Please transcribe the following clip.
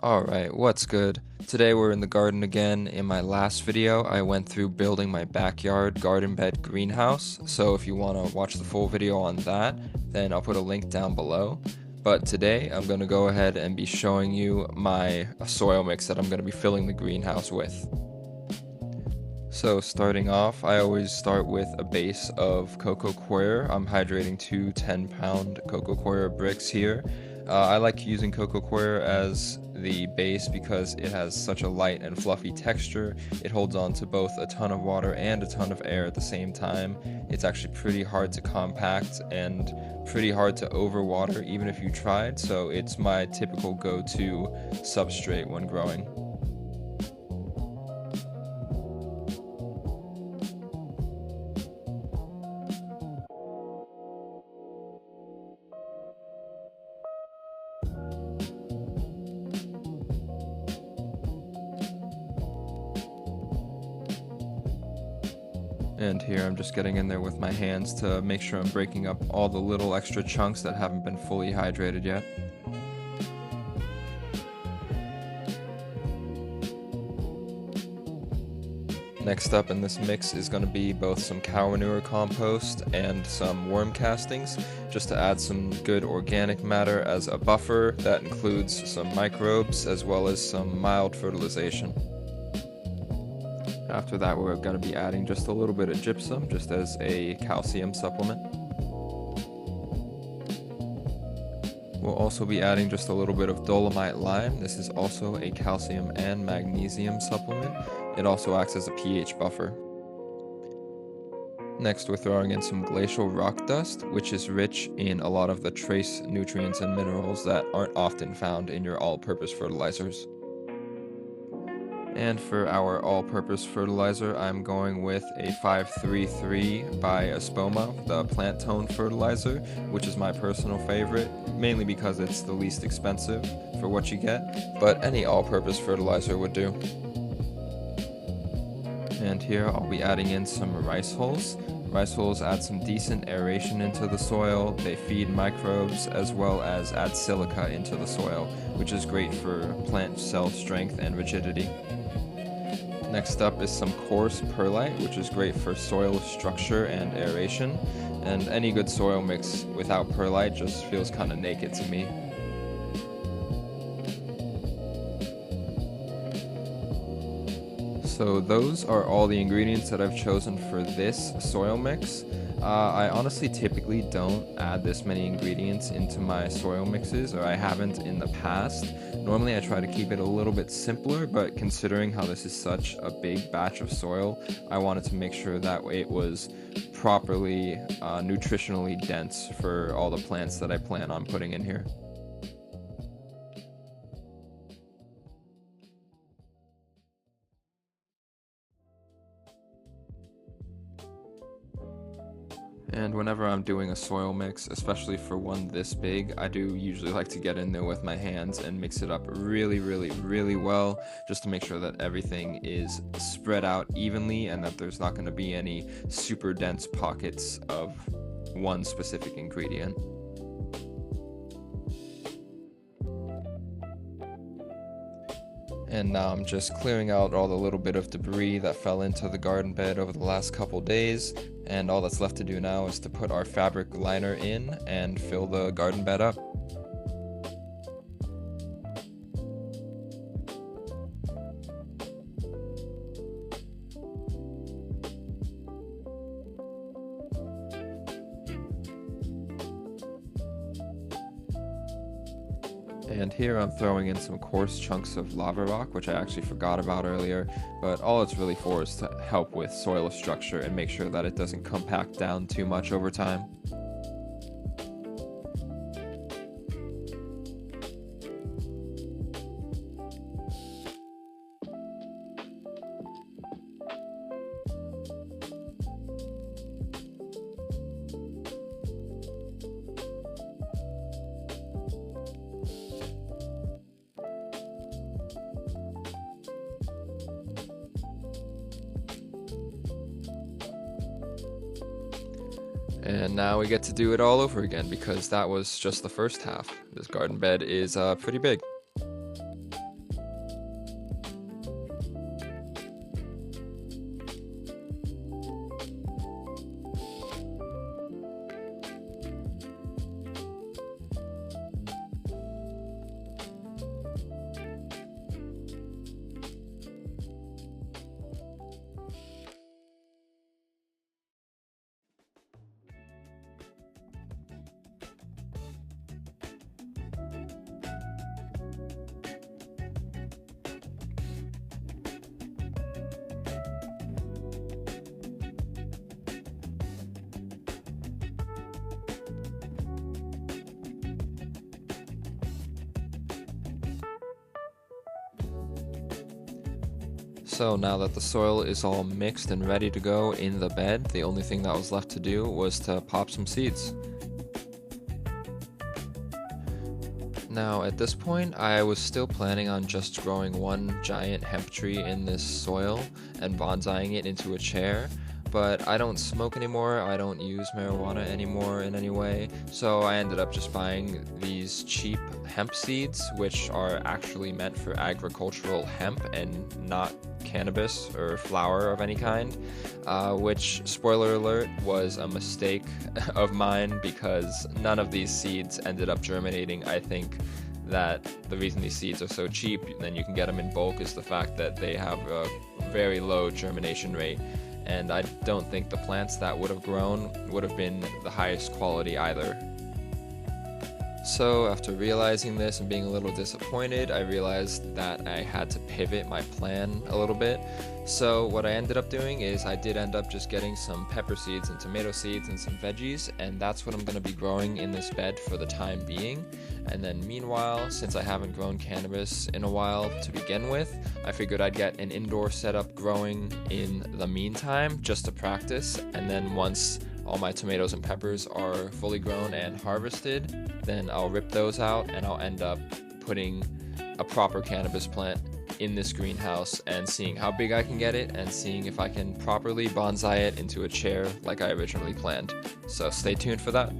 Alright, what's good? Today we're in the garden again. In my last video, I went through building my backyard garden bed greenhouse, so if you want to watch the full video on that, then I'll put a link down below. But today, I'm going to go ahead and be showing you my soil mix that I'm going to be filling the greenhouse with. So starting off, I always start with a base of coco coir. I'm hydrating two 10-pound coco coir bricks here. I like using coco coir as the base because it has such a light and fluffy texture. It holds on to both a ton of water and a ton of air at the same time. It's actually pretty hard to compact and pretty hard to overwater even if you tried, so it's my typical go-to substrate when growing. And here I'm just getting in there with my hands to make sure I'm breaking up all the little extra chunks that haven't been fully hydrated yet. Next up in this mix is going to be both some cow manure compost and some worm castings, just to add some good organic matter as a buffer that includes some microbes as well as some mild fertilization. After that, we're going to be adding just a little bit of gypsum, just as a calcium supplement. We'll also be adding just a little bit of dolomite lime. This is also a calcium and magnesium supplement. It also acts as a pH buffer. Next, we're throwing in some glacial rock dust, which is rich in a lot of the trace nutrients and minerals that aren't often found in your all-purpose fertilizers. And for our all-purpose fertilizer, I'm going with a 533 by Espoma, the plant tone fertilizer, which is my personal favorite, mainly because it's the least expensive for what you get, but any all-purpose fertilizer would do. And here I'll be adding in some rice hulls. Rice hulls add some decent aeration into the soil, they feed microbes, as well as add silica into the soil, which is great for plant cell strength and rigidity. Next up is some coarse perlite, which is great for soil structure and aeration, and any good soil mix without perlite just feels kind of naked to me. So those are all the ingredients that I've chosen for this soil mix. I honestly typically don't add this many ingredients into my soil mixes, or I haven't in the past. Normally I try to keep it a little bit simpler, but considering how this is such a big batch of soil, I wanted to make sure that it was properly nutritionally dense for all the plants that I plan on putting in here. And whenever I'm doing a soil mix, especially for one this big, I do usually like to get in there with my hands and mix it up really well, just to make sure that everything is spread out evenly and that there's not going to be any super dense pockets of one specific ingredient. And now I'm just clearing out all the little bit of debris that fell into the garden bed over the last couple days, and all that's left to do now is to put our fabric liner in and fill the garden bed up. And here I'm throwing in some coarse chunks of lava rock, which I actually forgot about earlier, but all it's really for is to help with soil structure and make sure that it doesn't compact down too much over time. And now we get to do it all over again because that was just the first half. This garden bed is pretty big. So now that the soil is all mixed and ready to go in the bed, the only thing that was left to do was to pop some seeds. Now at this point, I was still planning on just growing one giant hemp tree in this soil and bonsaiing it into a chair, but I don't smoke anymore, I don't use marijuana anymore in any way, so I ended up just buying these cheap hemp seeds, which are actually meant for agricultural hemp and not cannabis or flower of any kind, which, spoiler alert, was a mistake of mine because none of these seeds ended up germinating. I think that the reason these seeds are so cheap, then you can get them in bulk, is the fact that they have a very low germination rate, and I don't think the plants that would have grown would have been the highest quality either. So after realizing this and being a little disappointed, I realized that I had to pivot my plan a little bit. So what I ended up doing is I did end up just getting some pepper seeds and tomato seeds and some veggies, and that's what I'm going to be growing in this bed for the time being. And then meanwhile, since I haven't grown cannabis in a while to begin with, I figured I'd get an indoor setup growing in the meantime just to practice, and then once all my tomatoes and peppers are fully grown and harvested, then I'll rip those out and I'll end up putting a proper cannabis plant in this greenhouse and seeing how big I can get it and seeing if I can properly bonsai it into a chair like I originally planned. So stay tuned for that.